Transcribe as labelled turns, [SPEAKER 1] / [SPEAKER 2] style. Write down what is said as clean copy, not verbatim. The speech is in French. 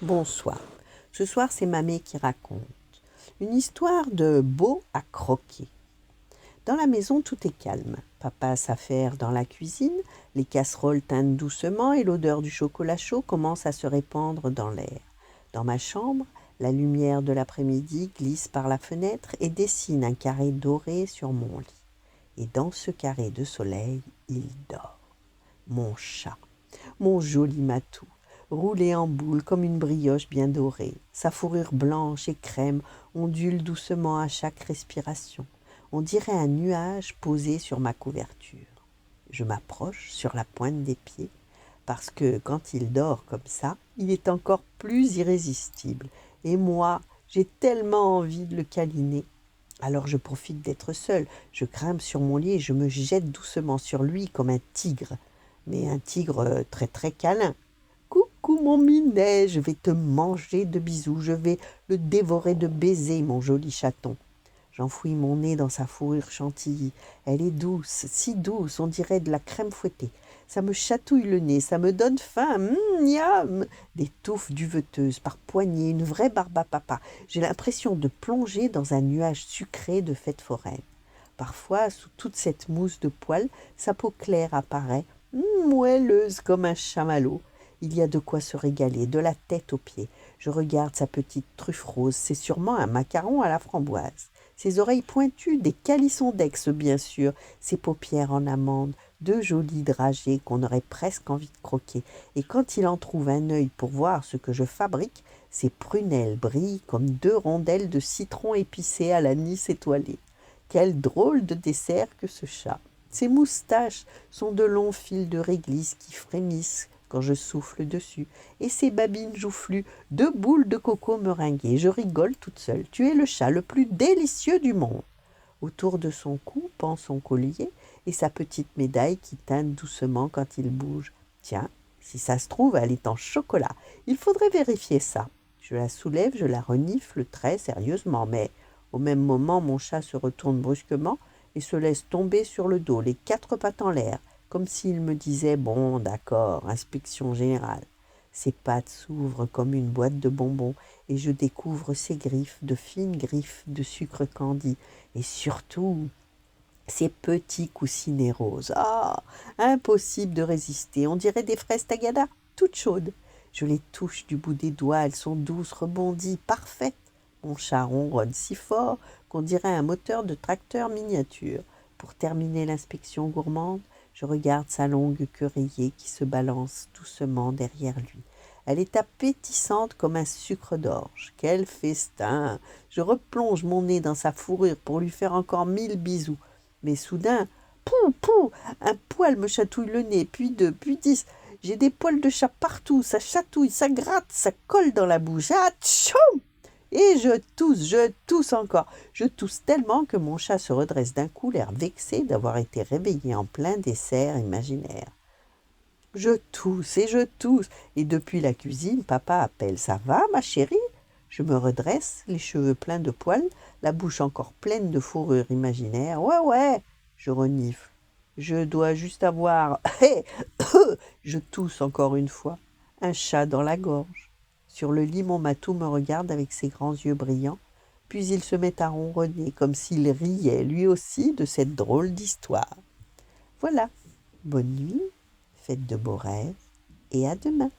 [SPEAKER 1] Bonsoir. Ce soir, c'est Mamé qui raconte. Une histoire de beau à croquer. Dans la maison, tout est calme. Papa s'affaire dans la cuisine, les casseroles teintent doucement et l'odeur du chocolat chaud commence à se répandre dans l'air. Dans ma chambre, la lumière de l'après-midi glisse par la fenêtre et dessine un carré doré sur mon lit. Et dans ce carré de soleil, il dort. Mon chat, mon joli matou, roulé en boule comme une brioche bien dorée. Sa fourrure blanche et crème ondule doucement à chaque respiration. On dirait un nuage posé sur ma couverture. Je m'approche sur la pointe des pieds, parce que quand il dort comme ça, il est encore plus irrésistible. Et moi, j'ai tellement envie de le câliner. Alors je profite d'être seule, je grimpe sur mon lit et je me jette doucement sur lui comme un tigre. Mais un tigre très très câlin. Coucou mon minet, je vais te manger de bisous, je vais le dévorer de baisers, mon joli chaton. J'enfouis mon nez dans sa fourrure chantilly. Elle est douce, si douce, on dirait de la crème fouettée. Ça me chatouille le nez, ça me donne faim. Miam. Des touffes duveteuses par poignées, une vraie barbe à papa. J'ai l'impression de plonger dans un nuage sucré de fête foraine. Parfois, sous toute cette mousse de poils, sa peau claire apparaît, moelleuse comme un chamallow. Il y a de quoi se régaler, de la tête aux pieds. Je regarde sa petite truffe rose, c'est sûrement un macaron à la framboise. Ses oreilles pointues, des calissons d'Aix bien sûr, ses paupières en amande, deux jolis dragées qu'on aurait presque envie de croquer. Et quand il en trouve un œil pour voir ce que je fabrique, ses prunelles brillent comme deux rondelles de citron épicé à l'anis étoilé. Quel drôle de dessert que ce chat! Ses moustaches sont de longs fils de réglisse qui frémissent quand je souffle dessus, et ses babines joufflues, deux boules de coco meringuées. Je rigole toute seule. Tu es le chat le plus délicieux du monde. Autour de son cou pend son collier et sa petite médaille qui teinte doucement quand il bouge. Tiens, si ça se trouve, elle est en chocolat. Il faudrait vérifier ça. Je la soulève, je la renifle très sérieusement, mais au même moment, mon chat se retourne brusquement et se laisse tomber sur le dos, les quatre pattes en l'air, comme s'il me disait « Bon, d'accord, inspection générale ». Ses pattes s'ouvrent comme une boîte de bonbons et je découvre ses griffes, de fines griffes de sucre candi, et surtout ses petits coussinets roses. Ah, impossible de résister, on dirait des fraises tagada, toutes chaudes. Je les touche du bout des doigts, elles sont douces, rebondies, parfaites. Mon chat ronronne si fort qu'on dirait un moteur de tracteur miniature. Pour terminer l'inspection gourmande, je regarde sa longue queue rayée qui se balance doucement derrière lui. Elle est appétissante comme un sucre d'orge. Quel festin! Je replonge mon nez dans sa fourrure pour lui faire encore 1000 bisous. Mais soudain, pou, pou, un poil me chatouille le nez, puis 2, puis 10. J'ai des poils de chat partout, ça chatouille, ça gratte, ça colle dans la bouche. Atchoum! Et je tousse encore. Je tousse tellement que mon chat se redresse d'un coup, l'air vexé d'avoir été réveillé en plein dessert imaginaire. Je tousse et depuis la cuisine, papa appelle « Ça va, ma chérie ?» Je me redresse, les cheveux pleins de poils, la bouche encore pleine de fourrure imaginaire. « Ouais, » je renifle. Je dois juste avoir... Je tousse encore une fois. Un chat dans la gorge. Sur le lit, mon matou me regarde avec ses grands yeux brillants, puis il se met à ronronner comme s'il riait lui aussi de cette drôle d'histoire. Voilà, bonne nuit, faites de beaux rêves et à demain.